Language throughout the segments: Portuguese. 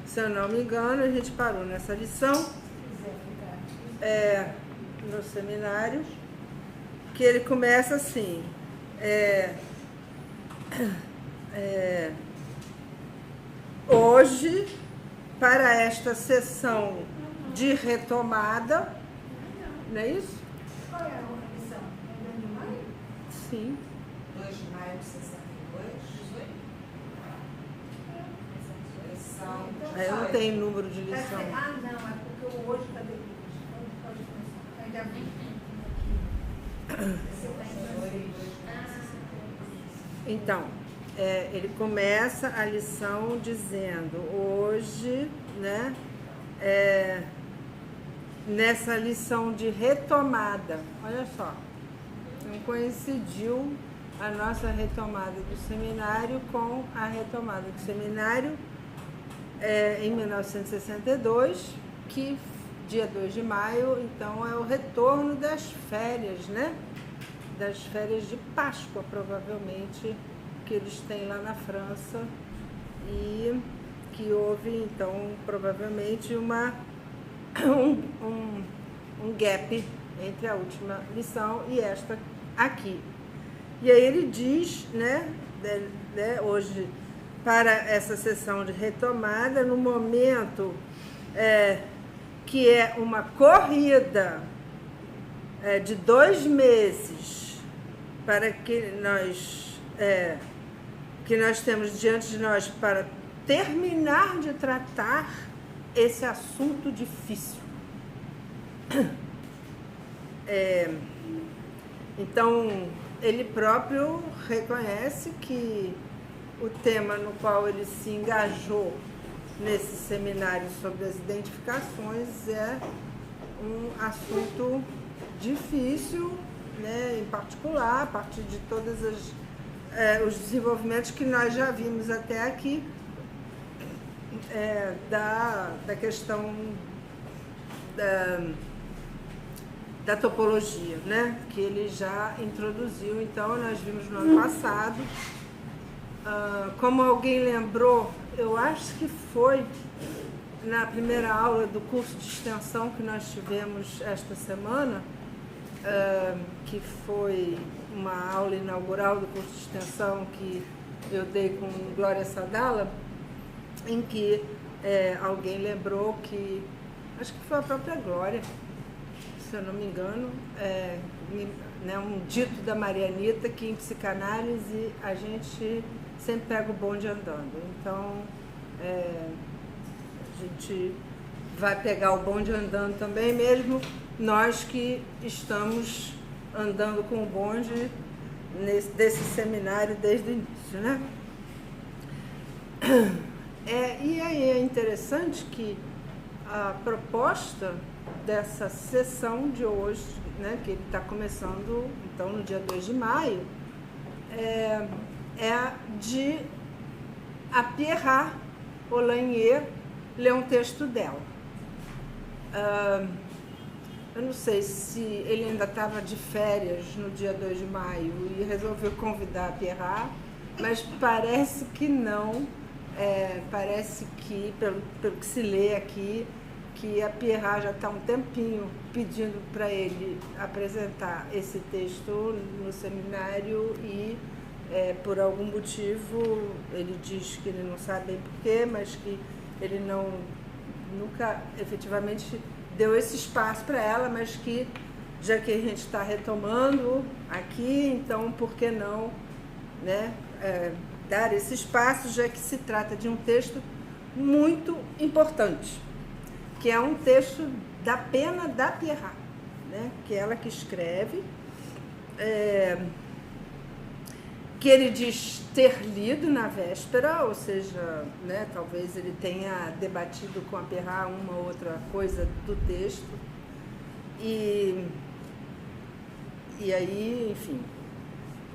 Se eu não me engano, a gente parou nessa lição no seminário, que ele começa assim, hoje, para esta sessão de retomada, não é isso? Qual é a lição? É 2 de maio? Sim. 2 de maio de 62, 18. Lição de Eu não tenho número de lição. Ah, não, é porque o hoje está depois. Pode começar. Ainda bem. Então, ele começa a lição dizendo, hoje, né, nessa lição de retomada, olha só, não coincidiu a nossa retomada do seminário com a retomada do seminário em 1962, que dia 2 de maio, então é o retorno das férias, né? Das férias de Páscoa, provavelmente, que eles têm lá na França, e que houve, então, provavelmente um gap entre a última lição e esta aqui. E aí ele diz, né, hoje, para essa sessão de retomada, no momento que é uma corrida de 2 meses para que nós temos diante de nós para terminar de tratar esse assunto difícil. Então, ele próprio reconhece que o tema no qual ele se engajou nesse seminário sobre as identificações é um assunto difícil, né, em particular, a partir de todos os desenvolvimentos que nós já vimos até aqui, da questão da topologia, né, que ele já introduziu. Então, nós vimos no ano passado, como alguém lembrou, eu acho que foi na primeira aula do curso de extensão que nós tivemos esta semana, que foi uma aula inaugural do curso de extensão que eu dei com Glória Sadala, em que alguém lembrou que, acho que foi a própria Glória, se eu não me engano, um dito da Marianita, que em psicanálise a gente sempre pega o bonde andando. Então, a gente vai pegar o bonde andando também, mesmo nós que estamos andando com o bonde desse seminário desde o início, né? E aí é interessante que a proposta dessa sessão de hoje, né, que ele está começando então no dia 2 de maio, é de a Pierrat Olagnier ler um texto dela. Eu não sei se ele ainda estava de férias no dia 2 de maio e resolveu convidar a Pierrat, mas parece que não. Parece que, pelo que se lê aqui, que a Pierrat já está um tempinho pedindo para ele apresentar esse texto no seminário e, por algum motivo, ele diz que ele não sabe bem porquê, mas que ele nunca efetivamente deu esse espaço para ela, mas que, já que a gente está retomando aqui, então por que não, né, dar esse espaço, já que se trata de um texto muito importante, que é um texto da pena da Pierrat, né, que é ela que escreve, que ele diz ter lido na véspera, ou seja, né, talvez ele tenha debatido com a Pierrat uma ou outra coisa do texto, e aí, enfim,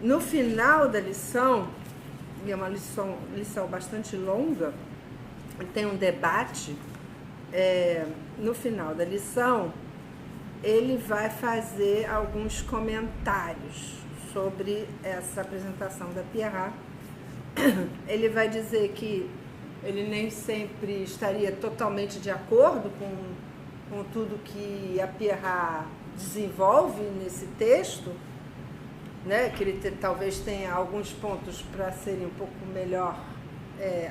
no final da lição, é uma lição bastante longa, tem um debate, no final da lição, ele vai fazer alguns comentários sobre essa apresentação da Pierrat. Ele vai dizer que ele nem sempre estaria totalmente de acordo com tudo que a Pierrat desenvolve nesse texto, né? Que ele talvez tenha alguns pontos para serem um pouco melhor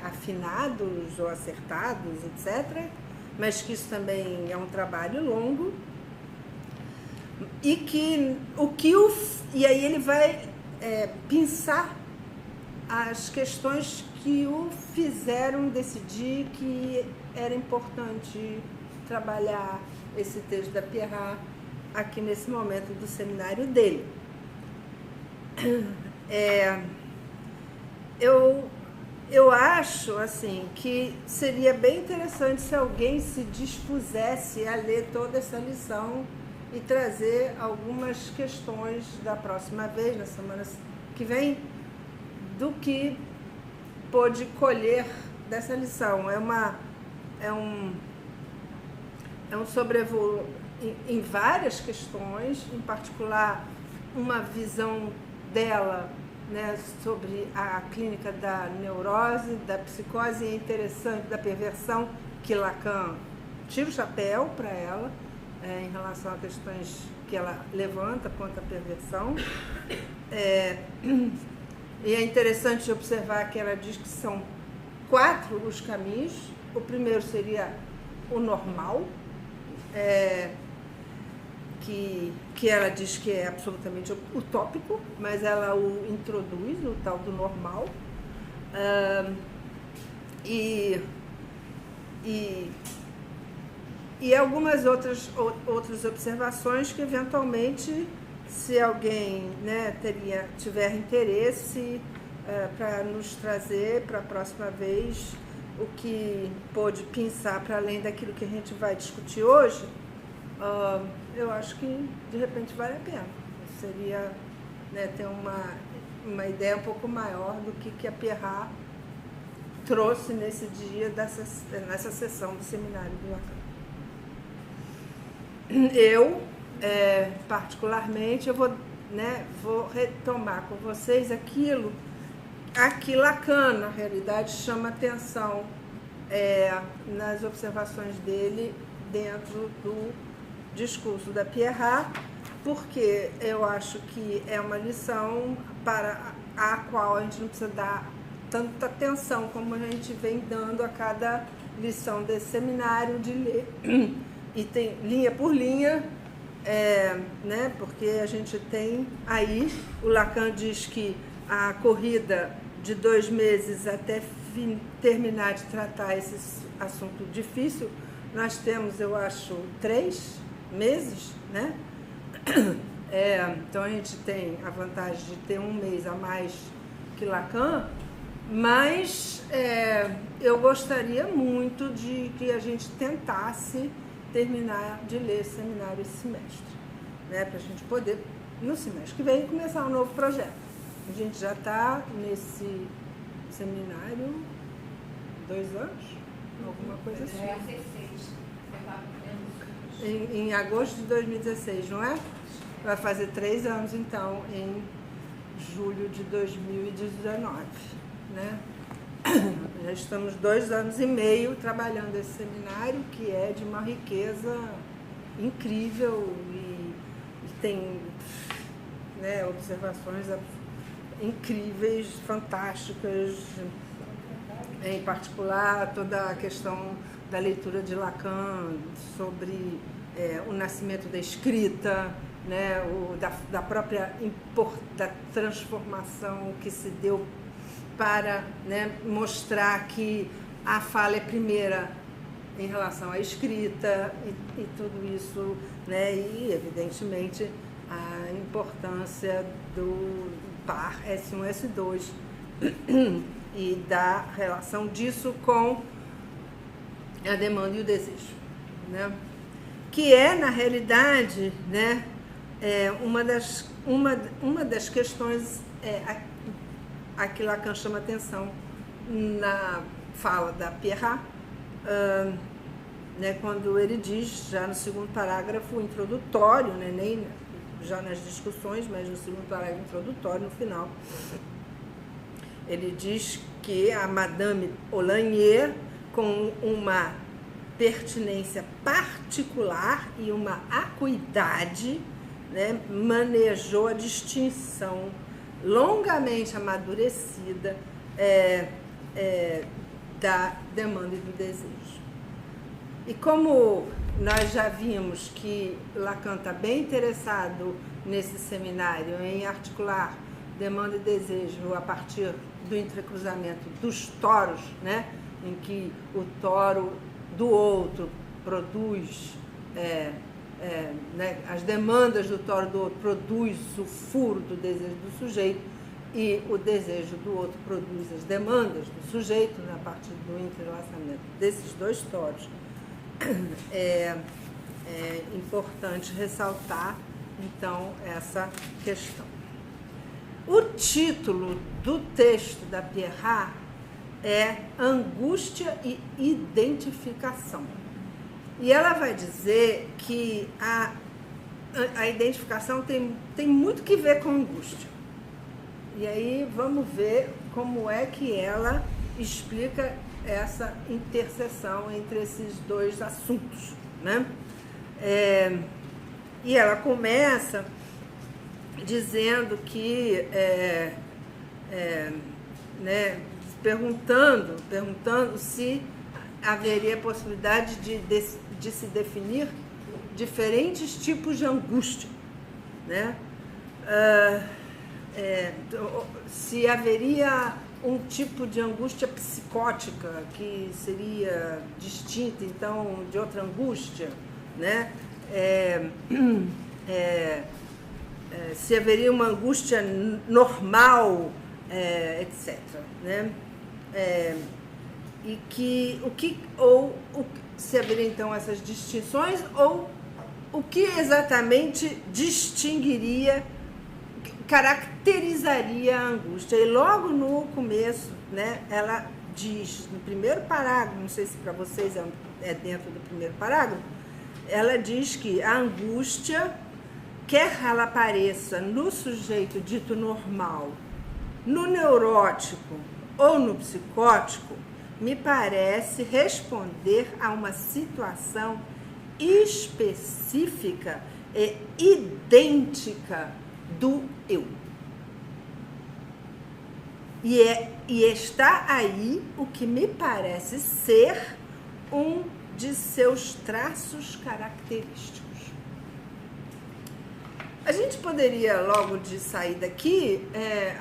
afinados ou acertados, etc. Mas que isso também é um trabalho longo. E aí ele vai pensar as questões que o fizeram decidir que era importante trabalhar esse texto da Pierrat aqui nesse momento do seminário dele. Eu acho assim que seria bem interessante se alguém se dispusesse a ler toda essa lição e trazer algumas questões da próxima vez, na semana que vem, do que pôde colher dessa lição. É um sobrevoo em várias questões, em particular uma visão dela, né, sobre a clínica da neurose, da psicose, é interessante, da perversão, que Lacan tira o chapéu para ela, em relação a questões que ela levanta quanto à perversão. E é interessante observar que ela diz que são 4 os caminhos. O primeiro seria o normal, que ela diz que é absolutamente utópico, mas ela o introduz, o tal do normal. E algumas outras observações que, eventualmente, se alguém, né, tiver interesse para nos trazer para a próxima vez o que pôde pensar para além daquilo que a gente vai discutir hoje, eu acho que, de repente, vale a pena. Seria, né, ter uma ideia um pouco maior do que a Pierrat trouxe nesse dia, nessa sessão do seminário do Lacan. Particularmente, eu vou retomar com vocês aquilo a que Lacan, na realidade, chama atenção nas observações dele dentro do discurso da Pierrat, porque eu acho que é uma lição para a qual a gente não precisa dar tanta atenção como a gente vem dando a cada lição desse seminário, de ler e tem linha por linha, né, porque a gente tem aí, o Lacan diz que a corrida de 2 meses até terminar de tratar esse assunto difícil, nós temos, eu acho, 3 meses, né? Então a gente tem a vantagem de ter 1 mês a mais que Lacan, mas eu gostaria muito de que a gente tentasse terminar de ler esse seminário esse semestre, né? Para a gente poder, no semestre que vem, começar um novo projeto. A gente já está nesse seminário 2 anos, alguma coisa assim. Em agosto de 2016, não é? Vai fazer 3 anos, então, em julho de 2019, né? Já estamos 2 anos e meio trabalhando esse seminário, que é de uma riqueza incrível e tem, né, observações incríveis, fantásticas, em particular toda a questão da leitura de Lacan sobre o nascimento da escrita, né, da própria da transformação que se deu para, né, mostrar que a fala é primeira em relação à escrita e tudo isso, né, e evidentemente a importância do par S1, S2 e da relação disso com a demanda e o desejo, né, que é, na realidade, né, uma das questões a que Lacan chama atenção na fala da Pierrat, né, quando ele diz, já no 2º parágrafo introdutório, né, nem já nas discussões, mas no 2º parágrafo introdutório, no final, ele diz que a Madame Olagnier, com uma pertinência particular e uma acuidade, né, manejou a distinção longamente amadurecida da demanda e do desejo. E como nós já vimos que Lacan está bem interessado nesse seminário em articular demanda e desejo a partir do entrecruzamento dos toros, né, em que o toro do outro produz, né, as demandas do toro do outro produz o furo do desejo do sujeito e o desejo do outro produz as demandas do sujeito, né, a partir do entrelaçamento desses dois toros. É importante ressaltar, então, essa questão. O título do texto da Pierrat é Angústia e Identificação. E ela vai dizer que a identificação tem muito que ver com angústia. E aí vamos ver como é que ela explica essa interseção entre esses dois assuntos, né? E ela começa dizendo que, né, perguntando se haveria possibilidade de se definir diferentes tipos de angústia, né? Se haveria um tipo de angústia psicótica que seria distinta, então, de outra angústia, né? Se haveria uma angústia normal, etc., né? E que se haveria então essas distinções, ou o que exatamente distinguiria, caracterizaria a angústia. E logo no começo, né, ela diz, no primeiro parágrafo, não sei se para vocês é dentro do primeiro parágrafo, ela diz que a angústia, quer ela apareça no sujeito dito normal, no neurótico ou no psicótico, me parece responder a uma situação específica e idêntica do eu. E está aí o que me parece ser um de seus traços característicos. A gente poderia, logo de sair daqui,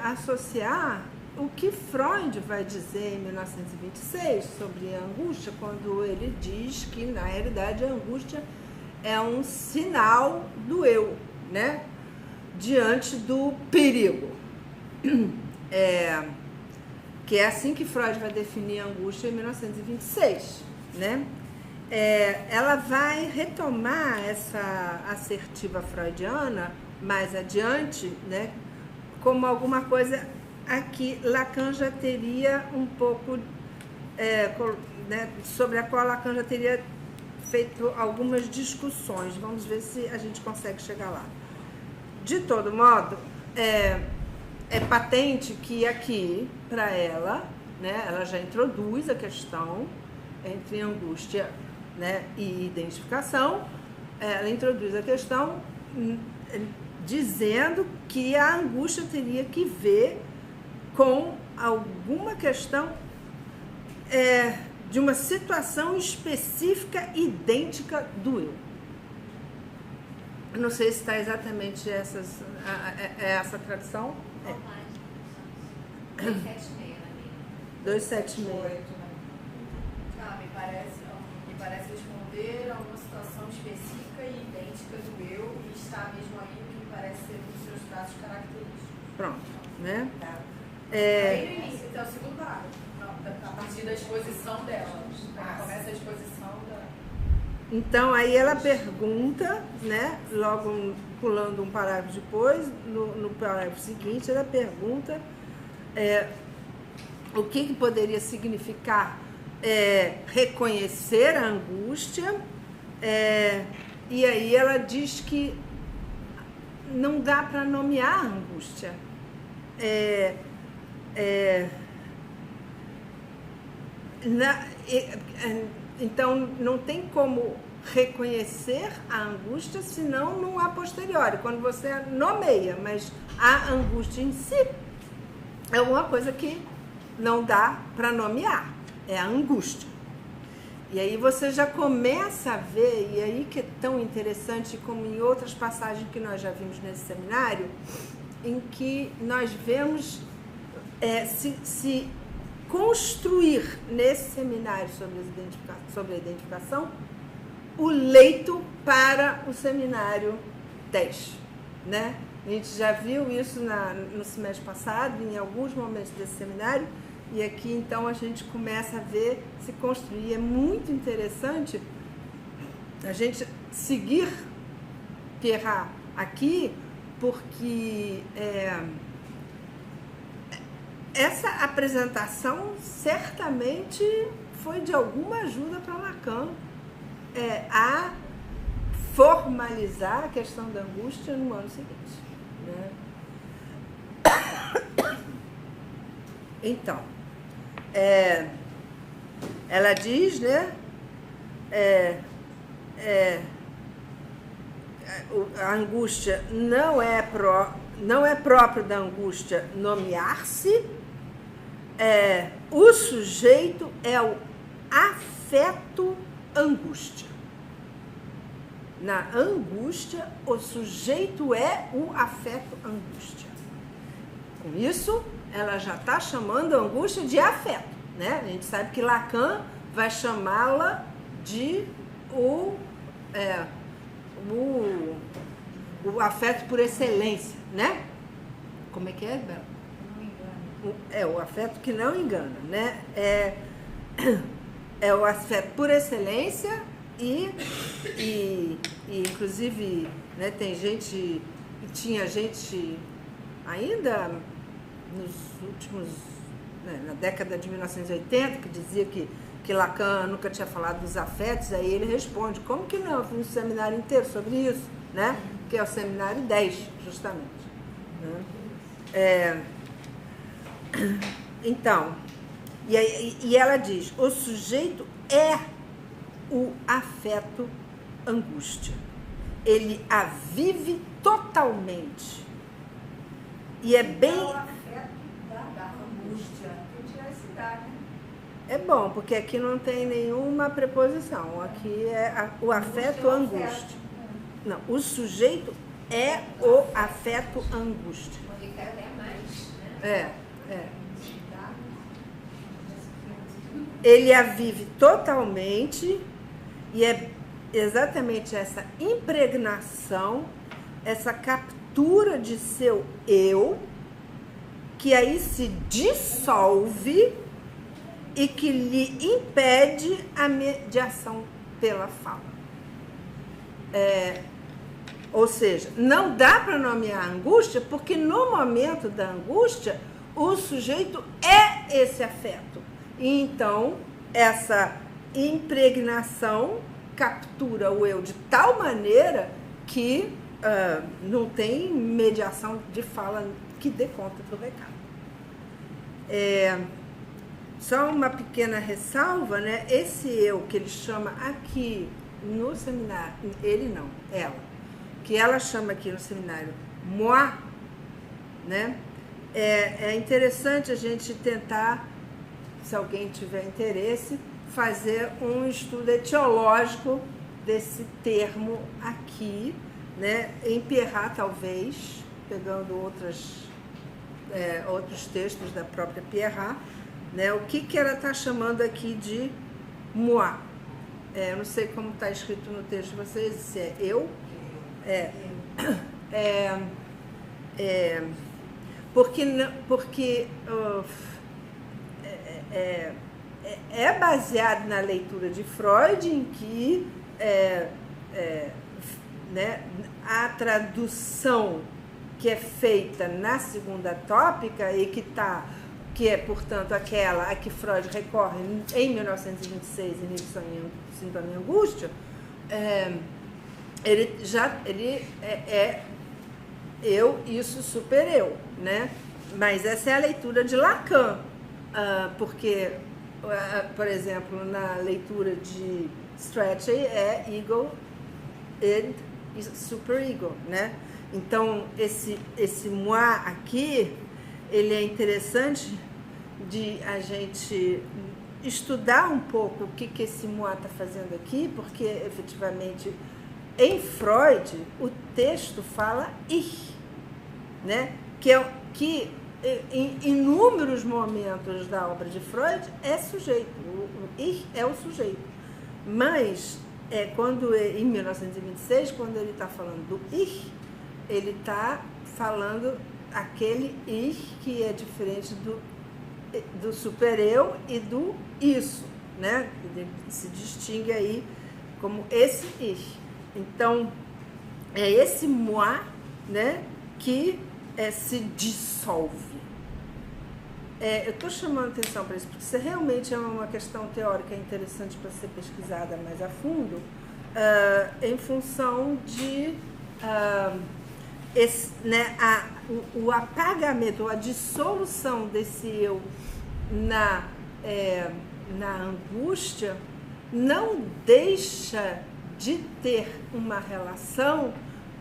associar o que Freud vai dizer em 1926 sobre a angústia, quando ele diz que, na realidade, a angústia é um sinal do eu, né, diante do perigo. Que é assim que Freud vai definir a angústia em 1926, né? Ela vai retomar essa assertiva freudiana mais adiante, né, como alguma coisa a que Lacan já teria um pouco, né, sobre a qual Lacan já teria feito algumas discussões. Vamos ver se a gente consegue chegar lá. De todo modo, é patente que aqui, para ela, né, ela já introduz a questão entre angústia, né, e identificação. Ela introduz a questão dizendo que a angústia teria que ver com alguma questão de uma situação específica idêntica do eu. Não sei se está exatamente essa tradução. 276. Me parece responder a uma situação específica e idêntica do eu, e está mesmo aí o que me parece ser um dos seus traços característicos. Pronto, né? Aí no início, então, o segundo parágrafo, a partir da exposição dela. Começa a exposição da... Então, aí ela pergunta, né, logo pulando um parágrafo depois, no parágrafo seguinte, ela pergunta o que poderia significar reconhecer a angústia, e aí ela diz que não dá para nomear a angústia. Então, não tem como reconhecer a angústia senão no a posteriori, quando você nomeia, mas a angústia em si é uma coisa que não dá para nomear, é a angústia. E aí você já começa a ver, e aí que é tão interessante, como em outras passagens que nós já vimos nesse seminário, em que nós vemos se construir nesse seminário sobre a identificação o leito para o seminário 10, né? A gente já viu isso no semestre passado, em alguns momentos desse seminário, e aqui então a gente começa a ver se construir. É muito interessante a gente seguir Pierrat aqui, porque essa apresentação certamente foi de alguma ajuda para Lacan a formalizar a questão da angústia no ano seguinte, né? Então, ela diz, né, a angústia não é próprio da angústia nomear-se, o sujeito é o afeto angústia. Na angústia, o sujeito é o afeto angústia. Com isso, ela já está chamando a angústia de afeto, né? A gente sabe que Lacan vai chamá-la de o afeto por excelência, né? Como é que é, Bela? Não engano. O afeto que não engana, né? É o afeto por excelência e inclusive, né, tinha gente ainda nos últimos, né, na década de 1980, que dizia que Lacan nunca tinha falado dos afetos. Aí ele responde, como que não? Eu fiz um seminário inteiro sobre isso, né? Que é o seminário 10, justamente, né? Então, e ela diz, o sujeito é o afeto angústia. Ele a vive totalmente. E é bem... É o afeto da angústia. Tem que tirar esse dá, né? É bom, porque aqui não tem nenhuma preposição. Aqui é o afeto angústia. Não, o sujeito é o afeto angústia. Porque quer ler mais, né? Ele a vive totalmente e é exatamente essa impregnação, essa captura de seu eu, que aí se dissolve e que lhe impede a mediação pela fala. Ou seja, não dá para nomear a angústia, porque no momento da angústia, o sujeito é esse afeto. E então, essa impregnação captura o eu de tal maneira que não tem mediação de fala que dê conta do recado. Só uma pequena ressalva, né? Esse eu que ele chama aqui no seminário, ele não, ela, que ela chama aqui no seminário moi, né? É interessante a gente tentar, se alguém tiver interesse, fazer um estudo etiológico desse termo aqui, né? Em Pierrat, talvez, pegando outros textos da própria Pierrat, né? O que ela está chamando aqui de moi. Eu não sei como está escrito no texto de vocês, se é eu. Porque é baseado na leitura de Freud, em que né, a tradução que é feita na segunda tópica e que é, portanto, aquela a que Freud recorre em 1926, Inibição e Sintoma e Angústia, ele é eu, isso, super eu, né? Mas essa é a leitura de Lacan, porque por exemplo, na leitura de Strachey é ego, id e superego, né? Então, esse moi aqui, ele é interessante de a gente estudar um pouco o que esse moi está fazendo aqui, porque, efetivamente, em Freud, o texto fala ich, né? Que em inúmeros momentos da obra de Freud é sujeito, o ich é o sujeito. Mas, quando em 1926, quando ele está falando do ich, ele está falando aquele ich que é diferente do super-eu e do isso, né? Ele se distingue aí como esse ich. Então, é esse moi, né, que se dissolve. Eu estou chamando atenção para isso, porque isso realmente é uma questão teórica interessante para ser pesquisada mais a fundo, em função de o apagamento, a dissolução desse eu na angústia não deixa de ter uma relação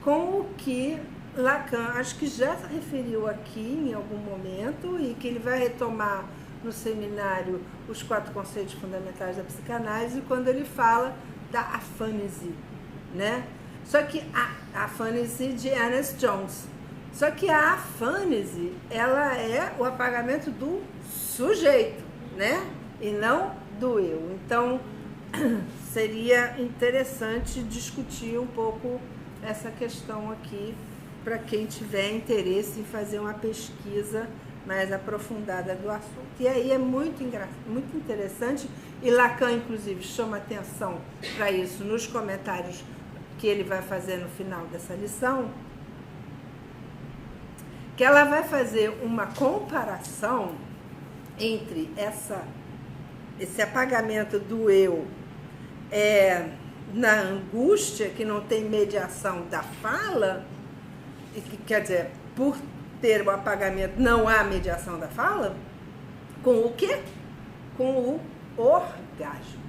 com o que Lacan, acho que já se referiu aqui em algum momento e que ele vai retomar no seminário os 4 conceitos fundamentais da psicanálise, quando ele fala da afânise, né? Só que a afânise de Ernest Jones. Só que a afânise, ela é o apagamento do sujeito, né? E não do eu. Então, seria interessante discutir um pouco essa questão aqui para quem tiver interesse em fazer uma pesquisa mais aprofundada do assunto. E aí é muito interessante, e Lacan, inclusive, chama atenção para isso nos comentários que ele vai fazer no final dessa lição, que ela vai fazer uma comparação entre esse apagamento do eu na angústia, que não tem mediação da fala, e que, quer dizer, por ter o apagamento não há mediação da fala, com o quê? Com o orgasmo,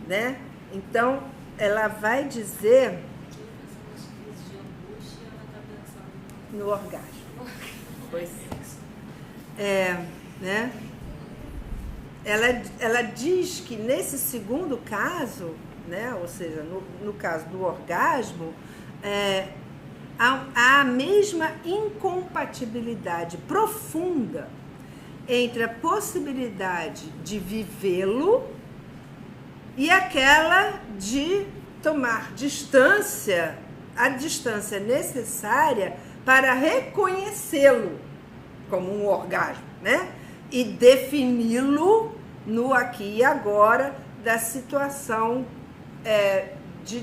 né? Então, ela vai dizer no orgasmo. Pois né? Ela diz que nesse segundo caso, né, ou seja, no caso do orgasmo, há a mesma incompatibilidade profunda entre a possibilidade de vivê-lo e aquela de tomar distância, a distância necessária para reconhecê-lo como um orgasmo, né? E defini-lo no aqui e agora da situação de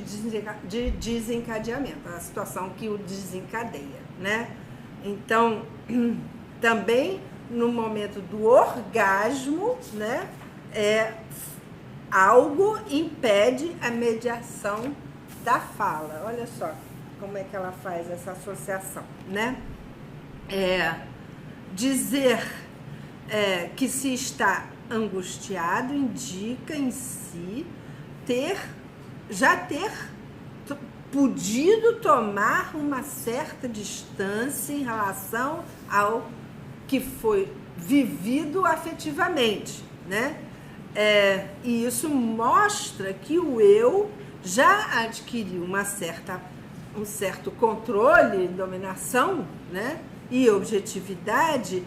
desencadeamento, a situação que o desencadeia, né? Então, também no momento do orgasmo, né, algo impede a mediação da fala. Olha só como é que ela faz essa associação, né? Dizer que se está angustiado indica em si já ter podido tomar uma certa distância em relação ao que foi vivido afetivamente, né? E isso mostra que o eu já adquiriu um certo controle, dominação, né? E objetividade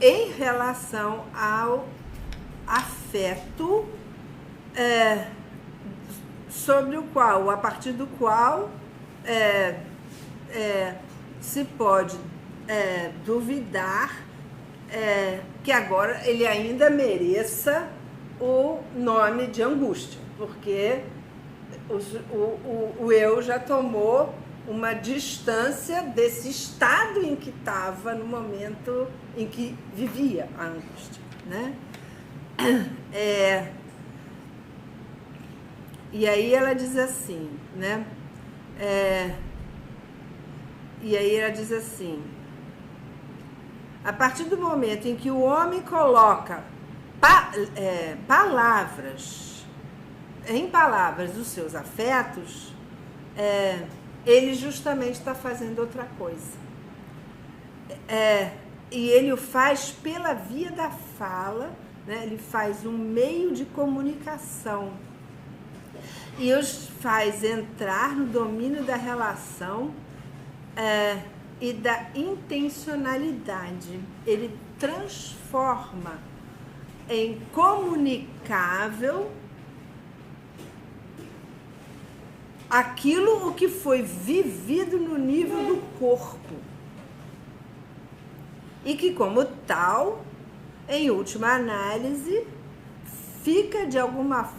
em relação ao afeto sobre o qual, a partir do qual se pode duvidar que agora ele ainda mereça o nome de angústia, porque o eu já tomou uma distância desse estado em que estava no momento em que vivia a angústia, né? E aí ela diz assim, né? E aí ela diz assim: a partir do momento em que o homem coloca em palavras, os seus afetos, ele justamente está fazendo outra coisa. E ele o faz pela via da fala, né? Ele faz um meio de comunicação e os faz entrar no domínio da relação e da intencionalidade. Ele transforma em comunicável aquilo o que foi vivido no nível do corpo. E que, como tal, em última análise, fica de alguma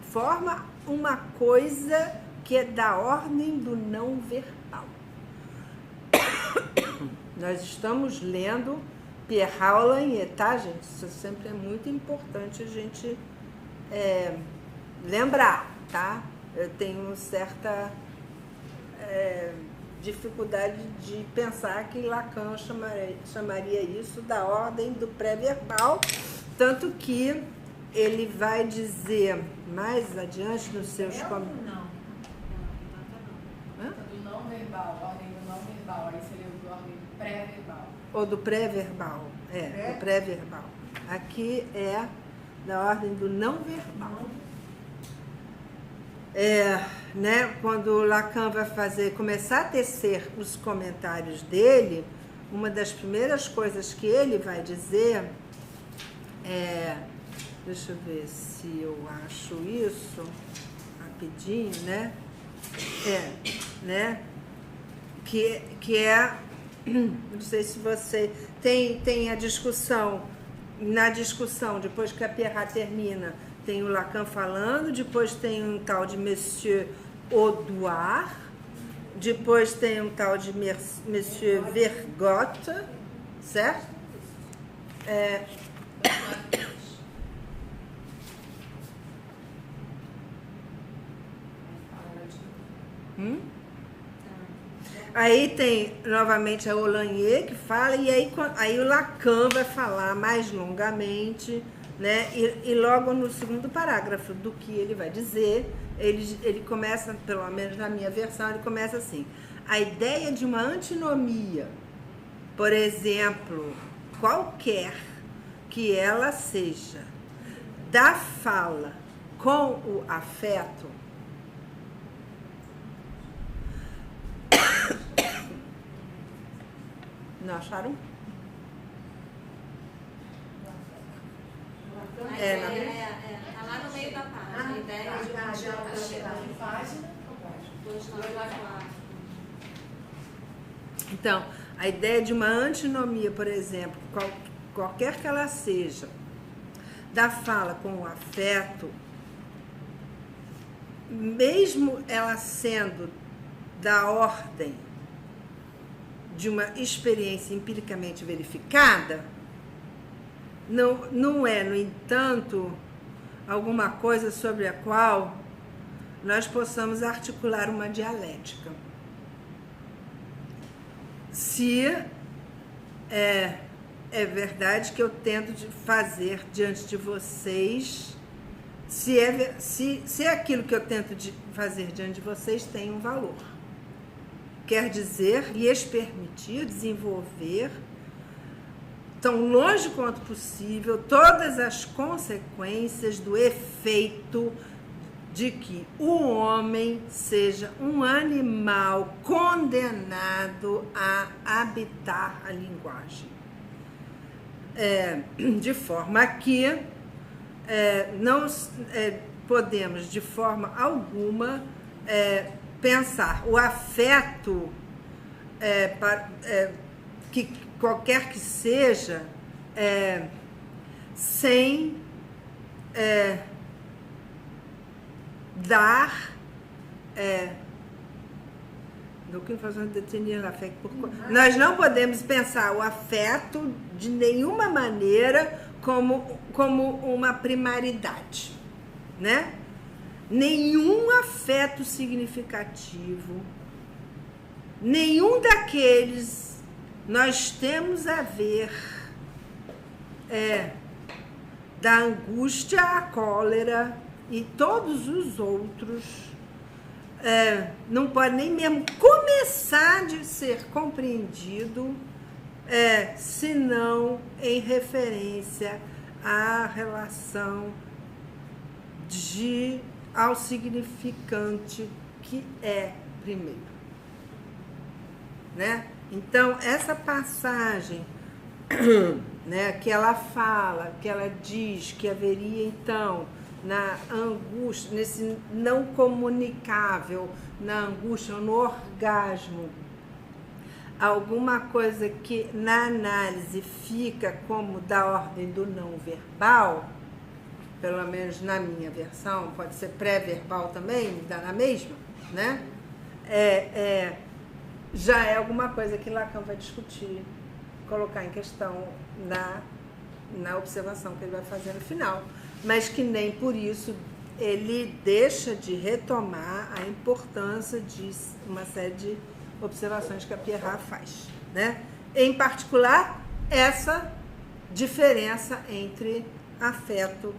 forma uma coisa que é da ordem do não verbal. Nós estamos lendo Pierre Rolanier, tá, gente? Isso sempre é muito importante a gente lembrar, tá? Eu tenho certa dificuldade de pensar que Lacan chamaria isso da ordem do pré-verbal, tanto que ele vai dizer mais adiante nos seus comentários. Do não verbal, ordem do não verbal, aí seria a ordem do pré-verbal. Ou do pré-verbal, do pré-verbal. Aqui é da ordem do não verbal. Né, quando Lacan vai começar a tecer os comentários dele, uma das primeiras coisas que ele vai dizer deixa eu ver se eu acho isso rapidinho, né? Que é, não sei se você tem a discussão, na discussão, depois que a Pierrat termina, tem o Lacan falando, depois tem um tal de Monsieur Audouard, depois tem um tal de Monsieur Vergote, certo? Aí tem novamente a Rolanier que fala, e aí o Lacan vai falar mais longamente, né? E logo no segundo parágrafo do que ele vai dizer, ele começa, pelo menos na minha versão, ele começa assim: a ideia de uma antinomia, por exemplo, qualquer que ela seja, da fala com o afeto, não acharam? Tá lá no meio da página. A ideia de página. Então, a ideia de uma antinomia, por exemplo, qualquer que ela seja, da fala com o afeto, mesmo ela sendo da ordem de uma experiência empiricamente verificada, não é, no entanto, alguma coisa sobre a qual nós possamos articular uma dialética. Se é verdade que eu tento fazer diante de vocês, se aquilo que eu tento fazer diante de vocês tem um valor. Quer dizer, lhes permitir desenvolver, tão longe quanto possível, todas as consequências do efeito de que o homem seja um animal condenado a habitar a linguagem. De forma que não podemos, de forma alguma, pensar o afeto, que qualquer que seja, sem dar nós não podemos pensar o afeto de nenhuma maneira como uma primaridade, né? Nenhum afeto significativo, nenhum daqueles nós temos a ver da angústia, a cólera e todos os outros não pode nem mesmo começar de ser compreendido senão em referência à relação ao significante que é primeiro, né? Então, essa passagem, né, que ela fala, que ela diz que haveria, então, na angústia, nesse não comunicável, na angústia, no orgasmo, alguma coisa que na análise fica como da ordem do não verbal, pelo menos na minha versão, pode ser pré-verbal também, dá na mesma, né? Já é alguma coisa que Lacan vai discutir, colocar em questão na observação que ele vai fazer no final, mas que nem por isso ele deixa de retomar a importância de uma série de observações que a Pierrat faz, né? Em particular, essa diferença entre afeto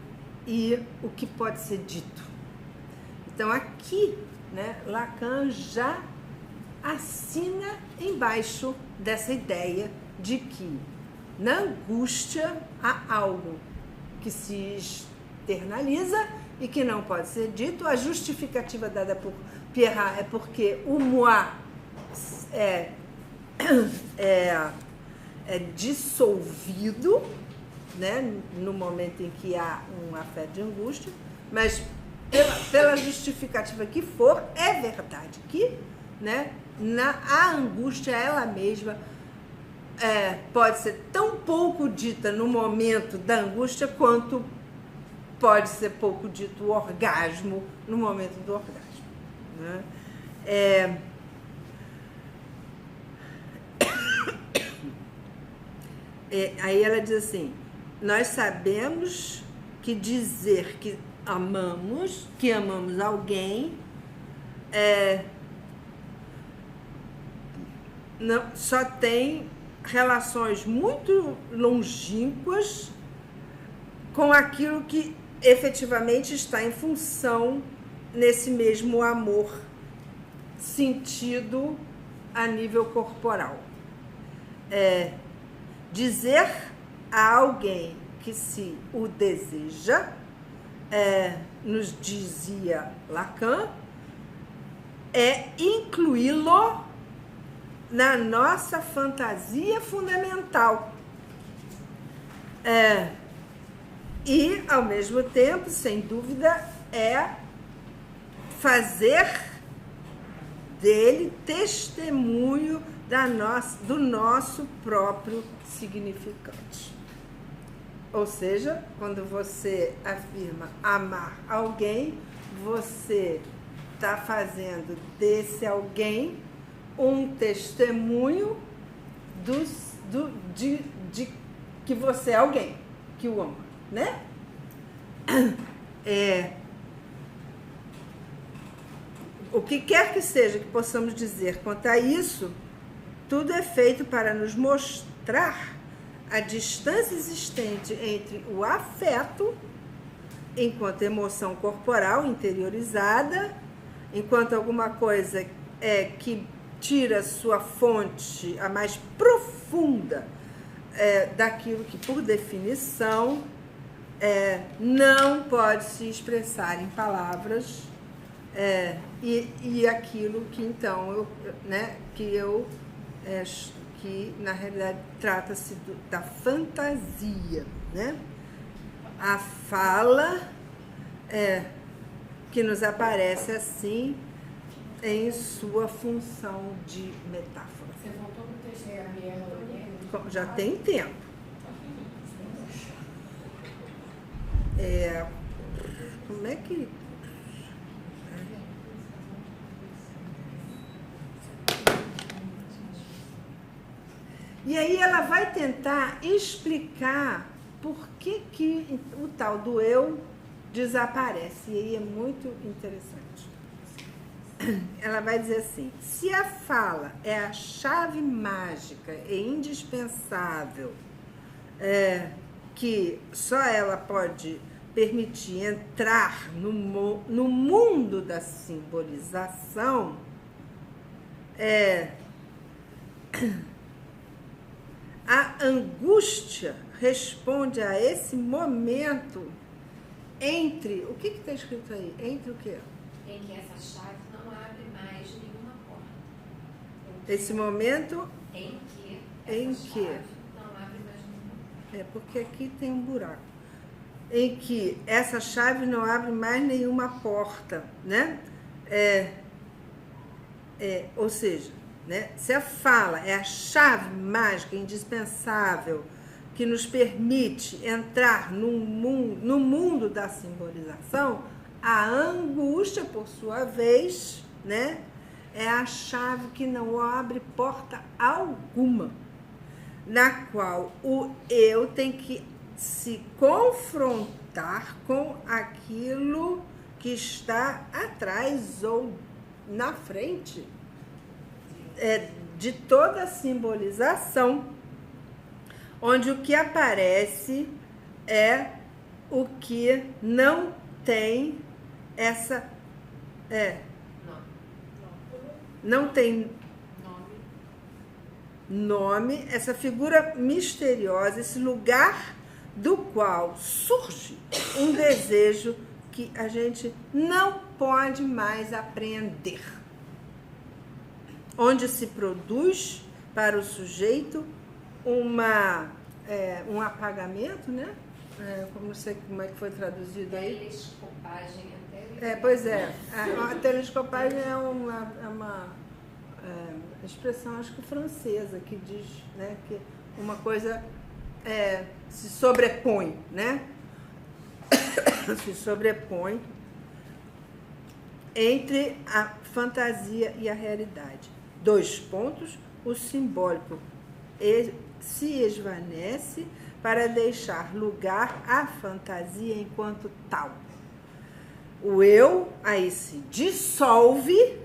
e o que pode ser dito. Então, aqui, né, Lacan já assina embaixo dessa ideia de que na angústia há algo que se externaliza e que não pode ser dito. A justificativa dada por Pierrat é porque o moi é dissolvido, né, no momento em que há um afeto de angústia, mas pela justificativa que for, é verdade que, né, a angústia ela mesma pode ser tão pouco dita no momento da angústia quanto pode ser pouco dito o orgasmo no momento do orgasmo, né? Aí ela diz assim: nós sabemos que dizer que amamos alguém só tem relações muito longínquas com aquilo que efetivamente está em função nesse mesmo amor sentido a nível corporal. Dizer a alguém que se o deseja, nos dizia Lacan, é incluí-lo na nossa fantasia fundamental. E, ao mesmo tempo, sem dúvida, fazer dele testemunho do nosso próprio significante. Ou seja, quando você afirma amar alguém, você está fazendo desse alguém um testemunho de que você é alguém que o ama, né? O que quer que seja que possamos dizer quanto a isso, tudo é feito para nos mostrar a distância existente entre o afeto, enquanto emoção corporal interiorizada, enquanto alguma coisa que tira sua fonte, a mais profunda, daquilo que, por definição, não pode se expressar em palavras, e aquilo que, então, que na realidade trata-se da fantasia, né? A fala que nos aparece assim em sua função de metáfora. Você voltou para o texto da Pierrat? Já tem tempo. Como é que... E aí ela vai tentar explicar por que o tal do eu desaparece. E aí é muito interessante. Ela vai dizer assim: se a fala é a chave mágica e indispensável que só ela pode permitir entrar no mundo da simbolização, a angústia responde a esse momento entre... O que está escrito aí? Entre o quê? Em que essa chave não abre mais nenhuma porta. Esse momento Em que em essa que chave não abre mais nenhuma porta. porque aqui tem um buraco. Em que essa chave não abre mais nenhuma porta, né? Ou seja, né? Se a fala é a chave mágica indispensável que nos permite entrar no mundo da simbolização, a angústia, por sua vez, né? É a chave que não abre porta alguma, na qual o eu tem que se confrontar com aquilo que está atrás ou na frente de toda a simbolização, onde o que aparece é o que não tem essa... Não tem nome, essa figura misteriosa, esse lugar do qual surge um desejo que a gente não pode mais apreender. Onde se produz para o sujeito um apagamento, né? Não sei como é que foi traduzido aí. Telescopagem até. Pois é. A telescopagem é uma expressão, acho que francesa, que diz, né, que uma coisa se sobrepõe, né? Se sobrepõe entre a fantasia e a realidade. 2 pontos, o simbólico se esvanece para deixar lugar à fantasia enquanto tal. O eu aí se dissolve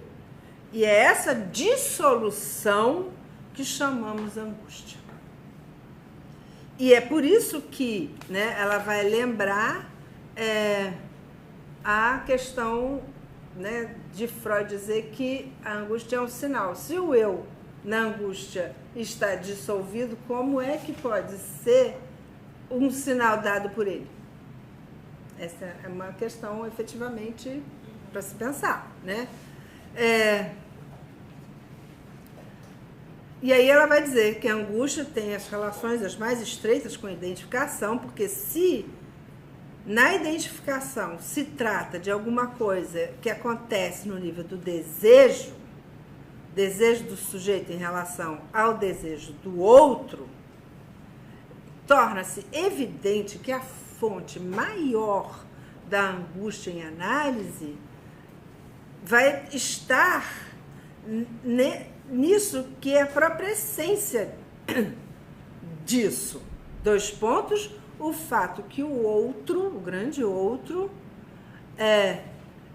e é essa dissolução que chamamos angústia. E é por isso que, né, ela vai lembrar a questão, né, de Freud dizer que a angústia é um sinal. Se o eu na angústia está dissolvido, como é que pode ser um sinal dado por ele? Essa é uma questão efetivamente para se pensar, né? E aí ela vai dizer que a angústia tem as relações as mais estreitas com a identificação, porque se na identificação se trata de alguma coisa que acontece no nível do desejo do sujeito em relação ao desejo do outro, torna-se evidente que a fonte maior da angústia em análise vai estar nisso que é a própria essência disso. 2 pontos, o fato que o outro, o grande outro,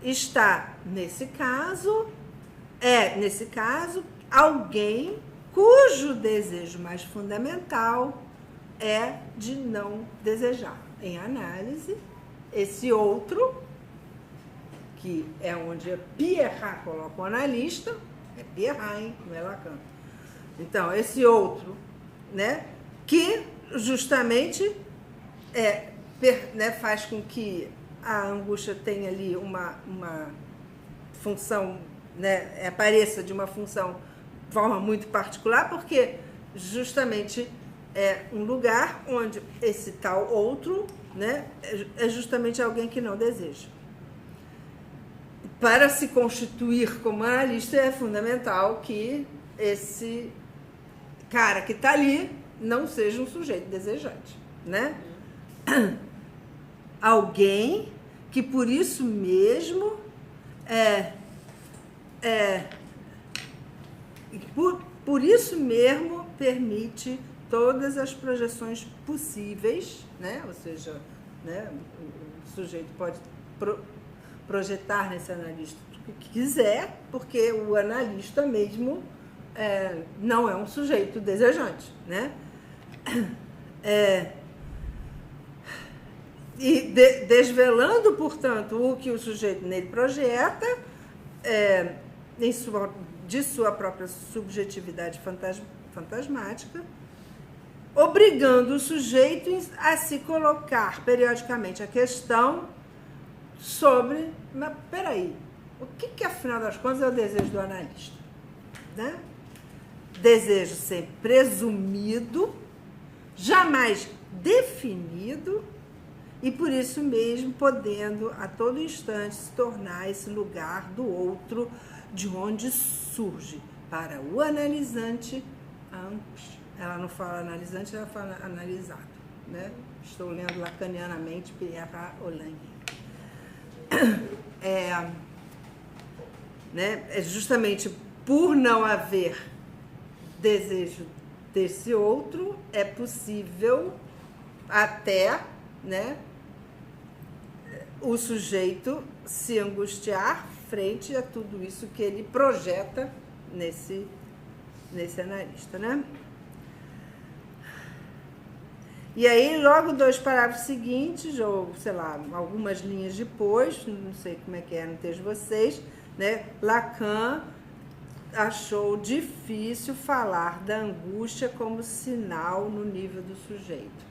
está, nesse caso, alguém cujo desejo mais fundamental é de não desejar. Em análise, esse outro, que é onde a Pierrat coloca o analista, é Pierrat, hein? Não é Lacan. Então, esse outro, né, que justamente faz com que a angústia tenha ali uma função, né, apareça de uma função de forma muito particular, porque justamente é um lugar onde esse tal outro, né, é justamente alguém que não deseja. Para se constituir como analista, é fundamental que esse cara que está ali não seja um sujeito desejante, né? Alguém que por isso mesmo por isso mesmo permite todas as projeções possíveis, né? Ou seja, né, o sujeito pode projetar nesse analista o que quiser, porque o analista mesmo não é um sujeito desejante, né? desvelando, portanto, o que o sujeito nele projeta, de sua própria subjetividade fantasmática, obrigando o sujeito a se colocar periodicamente a questão sobre, mas peraí, o que afinal das contas é o desejo do analista? Né? Desejo sempre presumido, jamais definido, e por isso mesmo podendo a todo instante se tornar esse lugar do outro, de onde surge para o analisante a angústia. Ela não fala analisante, ela fala analisado. Né? Estou lendo lacanianamente Pierre Olangue. É justamente por não haver desejo desse outro, é possível até, né, o sujeito se angustiar frente a tudo isso que ele projeta nesse analista, né? E aí, logo 2 parágrafos seguintes, ou, sei lá, algumas linhas depois, não sei como é que é no texto de vocês, né, Lacan achou difícil falar da angústia como sinal no nível do sujeito.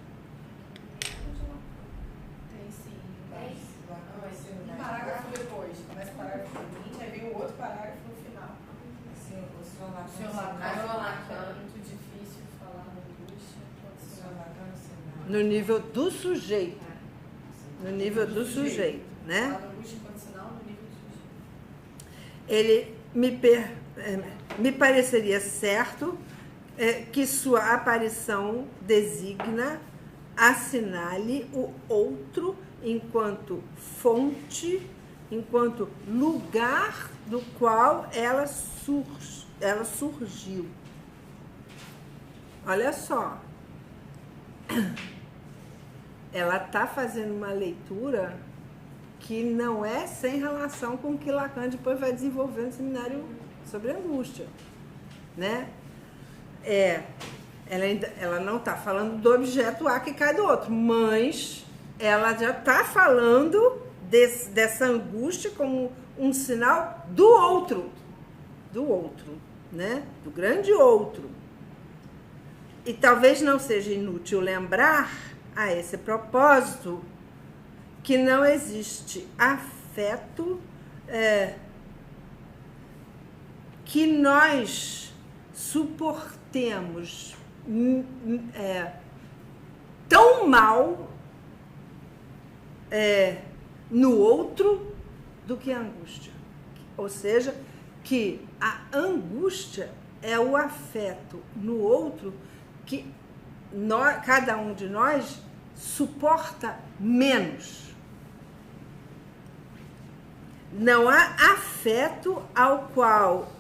Tem sim. Um parágrafo depois. Começa o parágrafo seguinte, aí vem o outro parágrafo no final. O senhor Lacan, muito difícil falar da angústia. No nível do sujeito. No nível do sujeito, né? Falar da angústia incondicional no nível do sujeito. Ele me pareceria certo que sua aparição designa, assinale o outro enquanto fonte, enquanto lugar do qual ela surgiu. Olha só. Ela está fazendo uma leitura que não é sem relação com o que Lacan depois vai desenvolver no seminário sobre angústia, né? Ela não está falando do objeto A que cai do outro, mas ela já está falando dessa angústia como um sinal do outro, né? Do grande outro. E talvez não seja inútil lembrar, a esse propósito, que não existe afeto que nós suportemos tão mal no outro do que a angústia. Ou seja, que a angústia é o afeto no outro que cada um de nós suporta menos. Não há afeto ao qual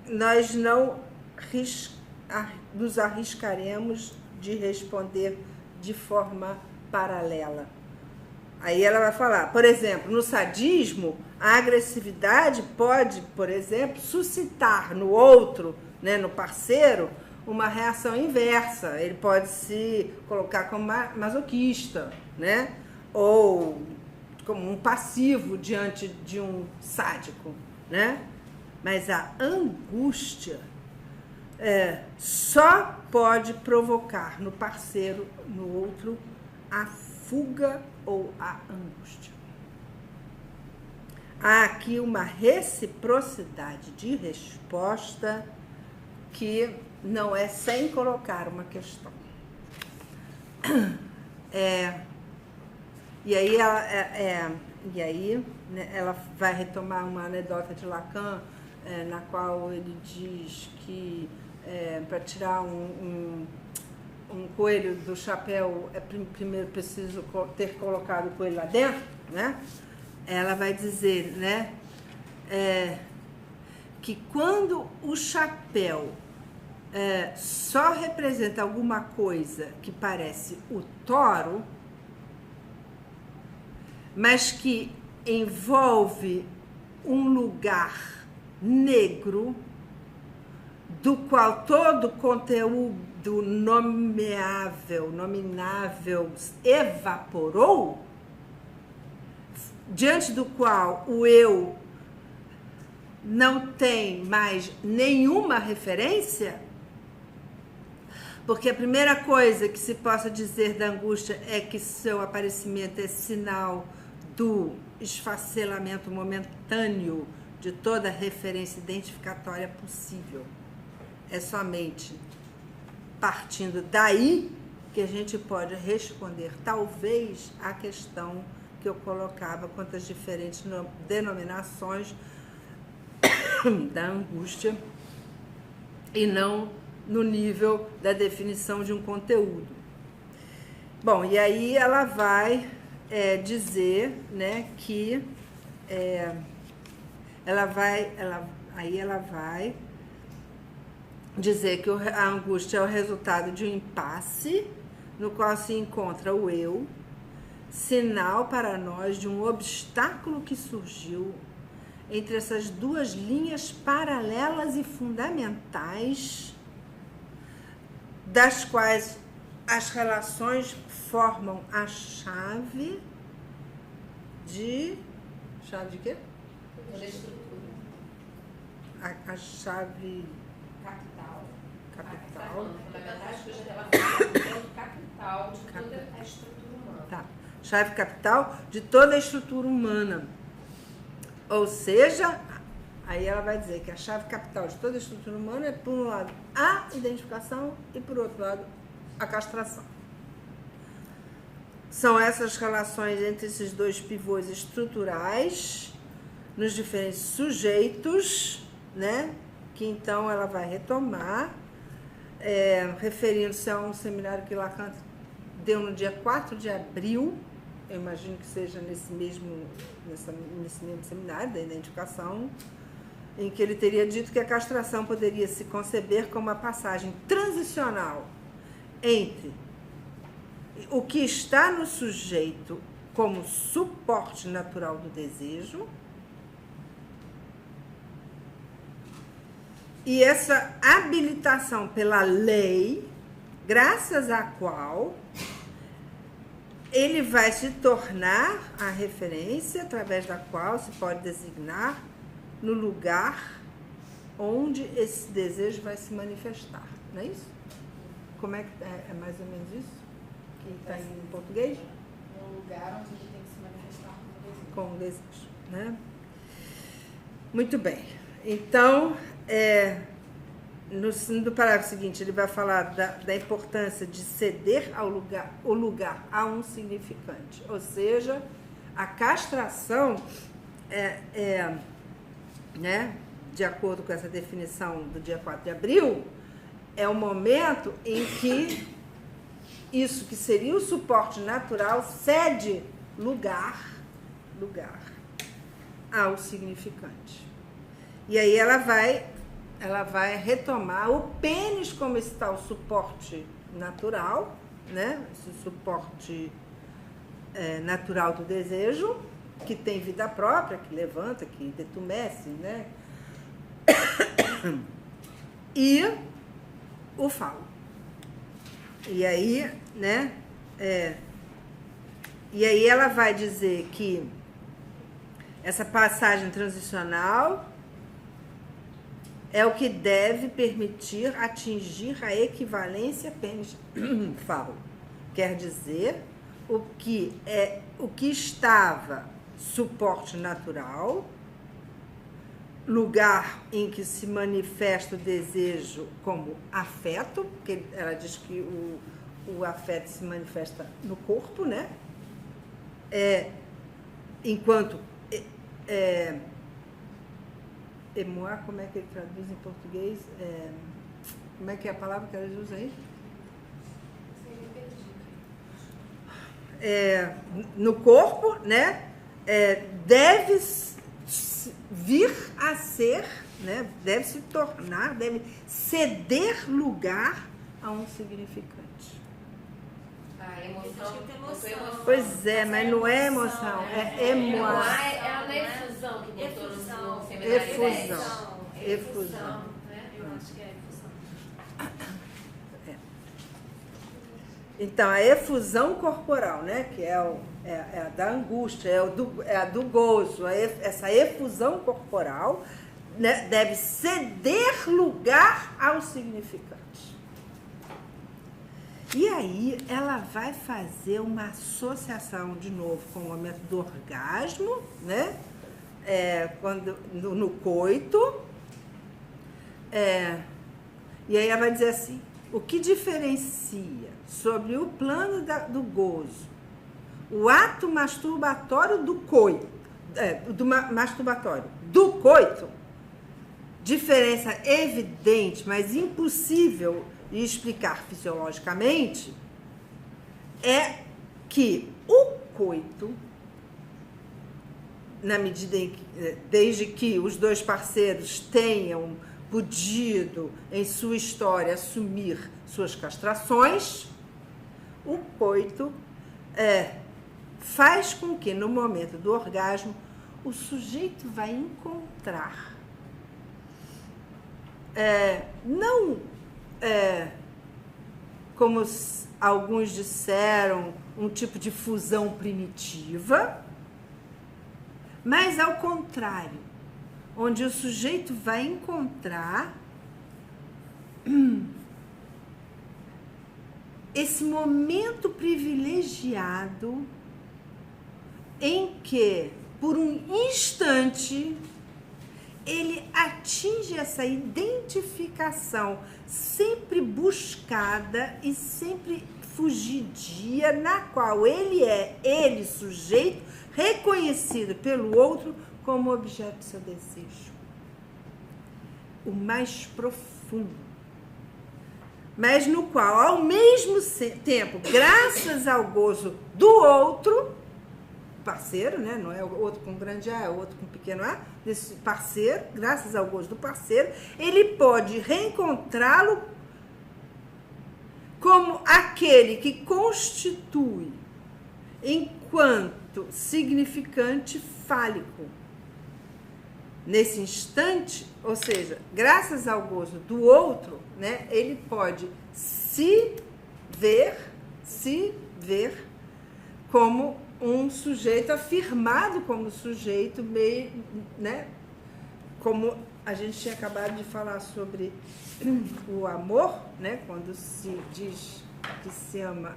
nós não nos arriscaremos de responder de forma paralela. Aí ela vai falar, por exemplo, no sadismo, a agressividade pode, por exemplo, suscitar no outro, né, no parceiro, uma reação inversa. Ele pode se colocar como masoquista, né, ou como um passivo diante de um sádico, né? Mas a angústia só pode provocar no parceiro, no outro, a fuga ou a angústia. Há aqui uma reciprocidade de resposta que não é sem colocar uma questão. E aí, né, ela vai retomar uma anedota de Lacan, na qual ele diz que para tirar um coelho do chapéu é primeiro preciso ter colocado o coelho lá dentro, né? Ela vai dizer, né, que quando o chapéu só representa alguma coisa que parece o toro, mas que envolve um lugar negro do qual todo o conteúdo do nominável evaporou, diante do qual o eu não tem mais nenhuma referência, porque a primeira coisa que se possa dizer da angústia é que seu aparecimento é sinal do esfacelamento momentâneo de toda referência identificatória possível. É somente partindo daí que a gente pode responder, talvez, a questão que eu colocava quanto às diferentes denominações da angústia e não no nível da definição de um conteúdo. Bom, e aí ela vai dizer, né, que ela vai dizer que a angústia é o resultado de um impasse no qual se encontra o eu, sinal para nós de um obstáculo que surgiu entre essas duas linhas paralelas e fundamentais, das quais as relações formam a chave de... Chave de quê? Toda a estrutura. A chave... Capital. Capital. Fundamentais que hoje ela fala do capital de toda a estrutura humana. Tá. Chave capital de toda a estrutura humana. Ou seja, aí ela vai dizer que a chave capital de toda a estrutura humana é, por um lado, a identificação e, por outro lado, a castração. São essas relações entre esses dois pivôs estruturais nos diferentes sujeitos, né? Que então ela vai retomar, referindo-se a um seminário que Lacan deu no dia 4 de abril, eu imagino que seja nesse mesmo seminário da identificação, em que ele teria dito que a castração poderia se conceber como uma passagem transicional entre o que está no sujeito como suporte natural do desejo e essa habilitação pela lei, graças à qual ele vai se tornar a referência através da qual se pode designar no lugar onde esse desejo vai se manifestar, não é isso? Como é que é mais ou menos isso? Que está em português? No lugar onde ele tem que se manifestar com o desejo, né? Muito bem. Então, no parágrafo seguinte, ele vai falar da importância de ceder o lugar a um significante. Ou seja, a castração né, de acordo com essa definição do dia 4 de abril, é o momento em que isso que seria o suporte natural cede lugar ao significante. E aí ela vai retomar o pênis como esse tal suporte natural, né? Esse suporte natural do desejo, que tem vida própria, que levanta, que detumesce, né? E o falo. E aí, né? E aí ela vai dizer que essa passagem transicional é o que deve permitir atingir a equivalência pênis-falo. Quer dizer, o que estava suporte natural, lugar em que se manifesta o desejo como afeto, porque ela diz que o afeto se manifesta no corpo, né? Enquanto emoar, como é que ele traduz em português? Como é que é a palavra que eles usam aí? No corpo, né? Deve vir a ser, né? Deve se tornar, deve ceder lugar a um significante. Emoção. Pois é, mas não é emoção, é emoar. Ela não é efusão que botou no seminário. Efusão. Efusão. Eu acho que é efusão. Então, a efusão corporal, né, que é a da angústia, é a do gozo, essa efusão corporal, né, deve ceder lugar ao significante. E aí ela vai fazer uma associação, de novo, com o momento do orgasmo, né, no coito, e aí ela vai dizer assim, o que diferencia sobre o plano do gozo o ato masturbatório do coito, do coito, diferença evidente, mas impossível de explicar fisiologicamente, é que o coito, na medida em que, desde que os dois parceiros tenham podido, em sua história, assumir suas castrações, o coito faz com que, no momento do orgasmo, o sujeito vai encontrar não como alguns disseram, um tipo de fusão primitiva, mas ao contrário, onde o sujeito vai encontrar esse momento privilegiado em que, por um instante, ele atinge essa identificação sempre buscada e sempre fugidia, na qual ele sujeito, reconhecido pelo outro como objeto do seu desejo. O mais profundo. Mas no qual, ao mesmo tempo, graças ao gozo do outro, parceiro, né? Não é o outro com grande A, é o outro com pequeno A, desse parceiro, graças ao gozo do parceiro, ele pode reencontrá-lo como aquele que constitui, enquanto significante fálico. Nesse instante, ou seja, graças ao gozo do outro, né, ele pode se ver como um sujeito afirmado como sujeito, meio, né? Como a gente tinha acabado de falar sobre o amor, né? Quando se diz que se ama,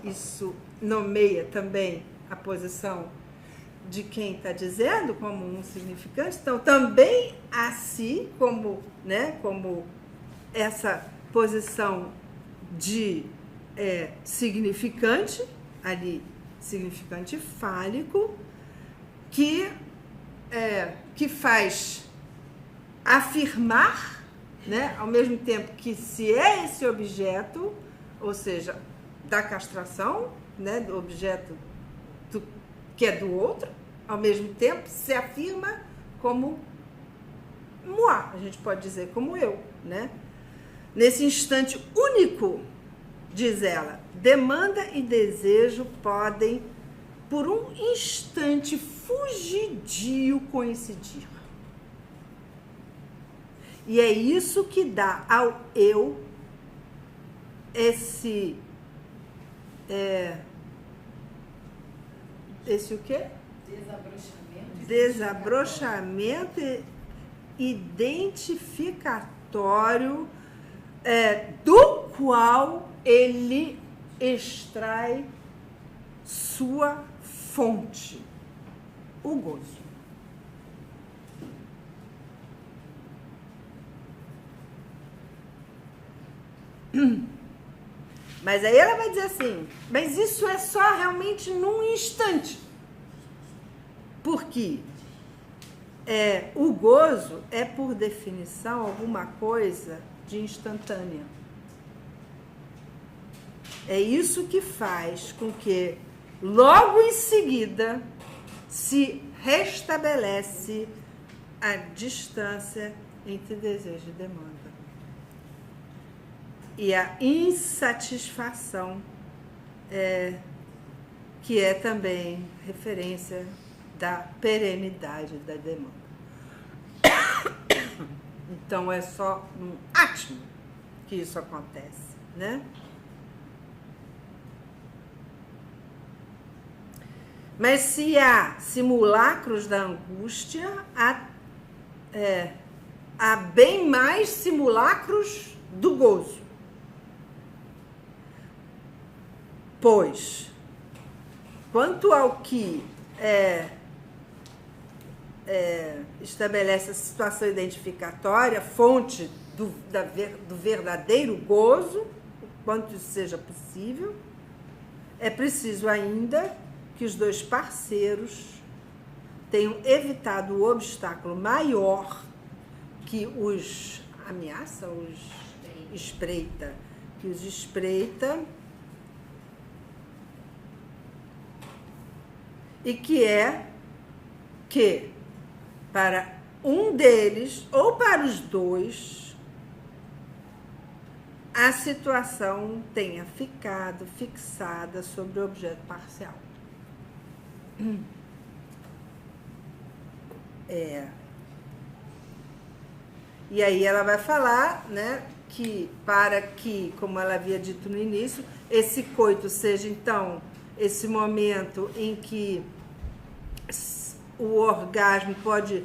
isso nomeia também a posição de quem está dizendo como um significante. Então, também assim como, né? Como essa posição de significante ali, significante fálico, que faz afirmar, né, ao mesmo tempo que se é esse objeto, ou seja, da castração, né, do objeto que é do outro, ao mesmo tempo se afirma como moi, a gente pode dizer como eu, né? Nesse instante único, diz ela, demanda e desejo podem, por um instante fugidio, coincidir. E é isso que dá ao eu esse o quê? Desabrochamento identificatório, do qual ele extrai sua fonte, o gozo. Mas aí ela vai dizer assim, mas isso é só realmente num instante. Porque o gozo é, por definição, alguma coisa de instantânea. É isso que faz com que, logo em seguida, se restabelece a distância entre desejo e demanda. E a insatisfação, que é também referência da perenidade da demanda. Então, é só num átimo que isso acontece, né? Mas se há simulacros da angústia, há bem mais simulacros do gozo. Pois, quanto ao que estabelece a situação identificatória, fonte do verdadeiro gozo, quanto isso seja possível, é preciso ainda que os dois parceiros tenham evitado o obstáculo maior que os ameaça, os espreita, e que é que para um deles ou para os dois a situação tenha ficado fixada sobre o objeto parcial. E aí ela vai falar, né, que para que, como ela havia dito no início, esse coito seja, então, esse momento em que o orgasmo pode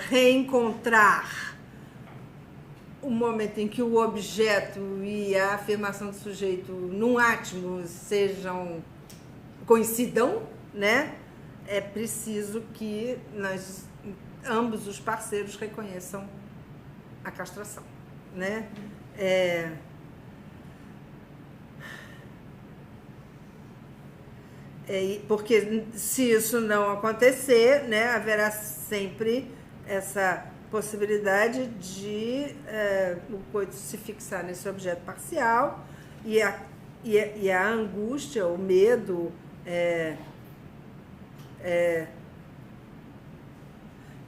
reencontrar o momento em que o objeto e a afirmação do sujeito num átimo coincidam, né? É preciso que ambos os parceiros reconheçam a castração, né? Porque se isso não acontecer, né, haverá sempre essa possibilidade de o coito se fixar nesse objeto parcial e a angústia, o medo,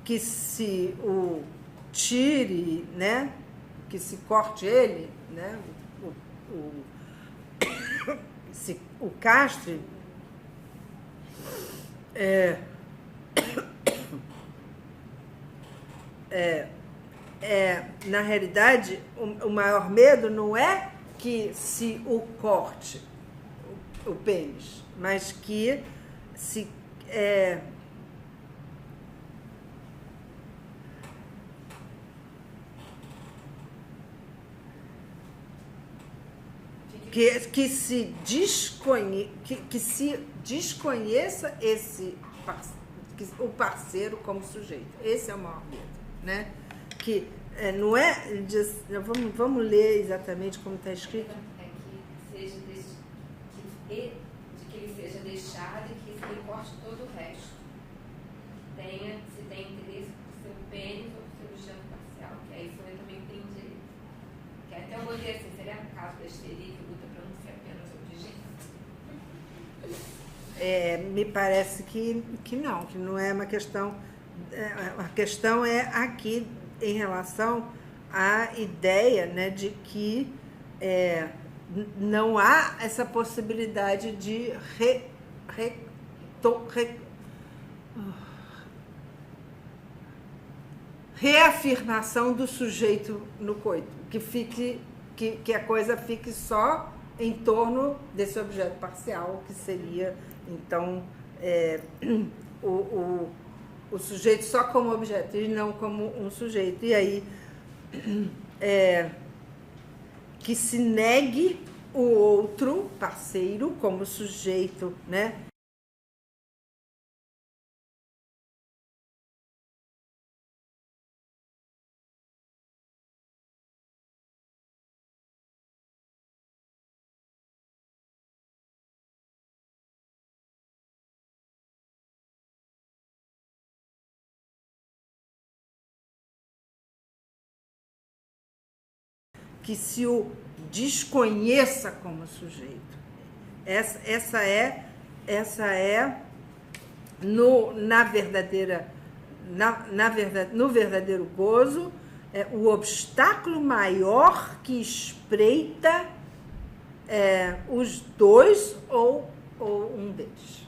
que se o tire, né, que se corte ele, né, se o castre, na realidade, o maior medo não é que se o corte o pênis, mas que se que se desconheça o parceiro como sujeito. Esse é o maior medo, né? Que não é... Vamos ler exatamente como está escrito. Que ele seja deixado e que ele corte todo o resto. Se tem interesse por seu pênis ou por seu objeto parcial, que aí foi também que tem direito. Que até eu vou dizer assim, seria o caso da histeria que luta para não ser apenas objeto? Me parece que não é uma questão... A questão é aqui em relação à ideia, né, de que não há essa possibilidade de reafirmação do sujeito no coito, que a coisa fique só em torno desse objeto parcial, que seria, então, o sujeito só como objeto e não como um sujeito. E aí, que se negue o outro parceiro como sujeito, né? Que se o desconheça como sujeito. Essa é no verdadeiro gozo, o obstáculo maior que espreita os dois ou um deles.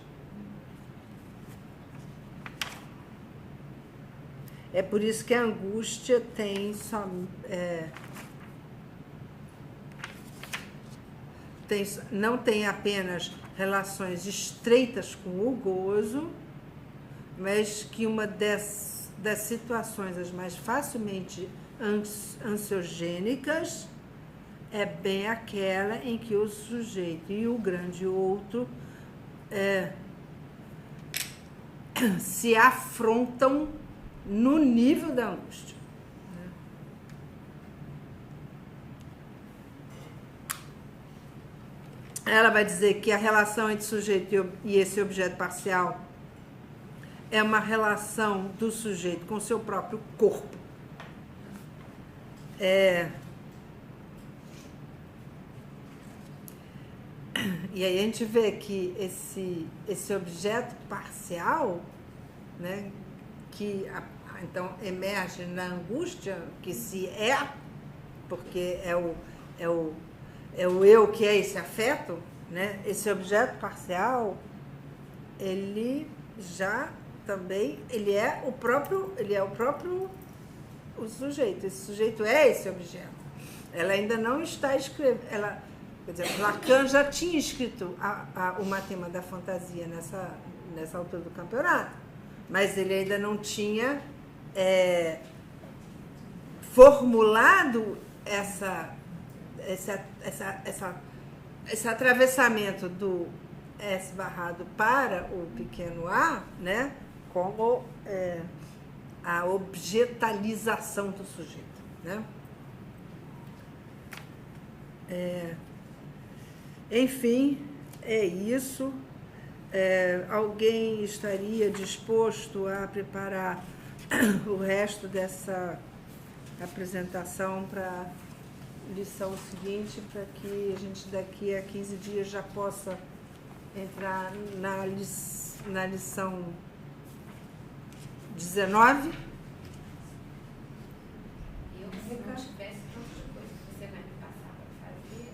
É por isso que a angústia tem só... não tem apenas relações estreitas com o gozo, mas que uma das situações as mais facilmente ansiogênicas é bem aquela em que o sujeito e o grande outro se afrontam no nível da angústia. Ela vai dizer que a relação entre sujeito e esse objeto parcial é uma relação do sujeito com seu próprio corpo. E aí a gente vê que esse objeto parcial, né, que então emerge na angústia, que se porque é o eu que é esse afeto, né? Esse objeto parcial, ele já também, ele é o próprio o sujeito. Esse sujeito é esse objeto. Ela ainda não está escrevendo, quer dizer, Lacan já tinha escrito o Matema da Fantasia nessa altura do campeonato, mas ele ainda não tinha formulado esse atravessamento do S barrado para o pequeno a, né, como a objetalização do sujeito, né? Enfim, é isso. Alguém estaria disposto a preparar o resto dessa apresentação para lição seguinte, para que a gente daqui a 15 dias já possa entrar na lição 19? Eu, se não tivesse tantas coisas que você vai me passar para fazer,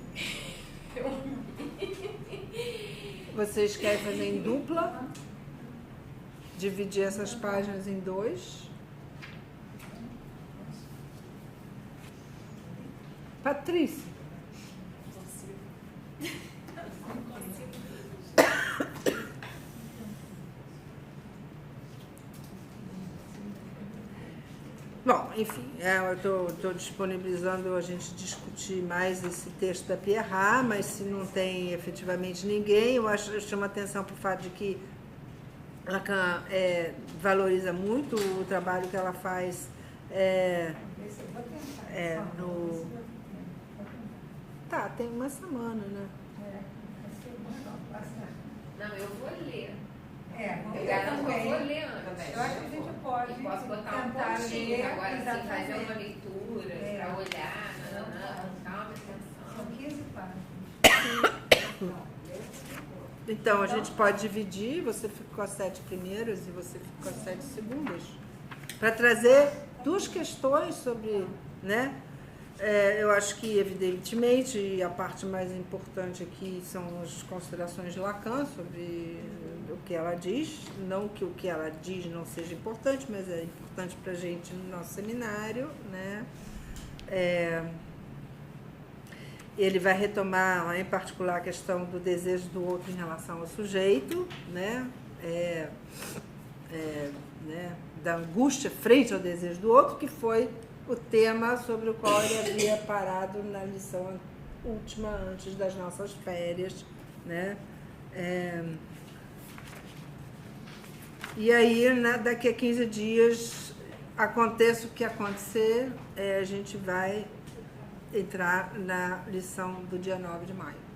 Vocês querem fazer em dupla? Dividir essas páginas em 2? Patrícia. Bom, enfim, eu estou disponibilizando a gente discutir mais esse texto da Pierrat, mas se não tem efetivamente ninguém, eu chamo a atenção para o fato de que Lacan valoriza muito o trabalho que ela faz no... Tá, tem uma semana, né? Não, eu vou ler. Eu garanto que eu vou também. ler antes. Eu acho que a gente pode E posso botar um tentar pontinho ler, agora, assim, fazer exatamente. uma leitura, para olhar, calma, São atenção. 15 páginas. Então, a gente pode dividir, você fica com as 7 primeiras e você fica com as 7 segundas, para trazer duas questões sobre, né? Eu acho que, evidentemente, a parte mais importante aqui são as considerações de Lacan sobre o que ela diz. Não que o que ela diz não seja importante, mas é importante para a gente no nosso seminário, né? Ele vai retomar, em particular, a questão do desejo do outro em relação ao sujeito, né? Né? Da angústia frente ao desejo do outro, que foi o tema sobre o qual ele havia parado na lição última, antes das nossas férias, né? E aí, daqui a 15 dias, aconteça o que acontecer, a gente vai entrar na lição do dia 9 de maio.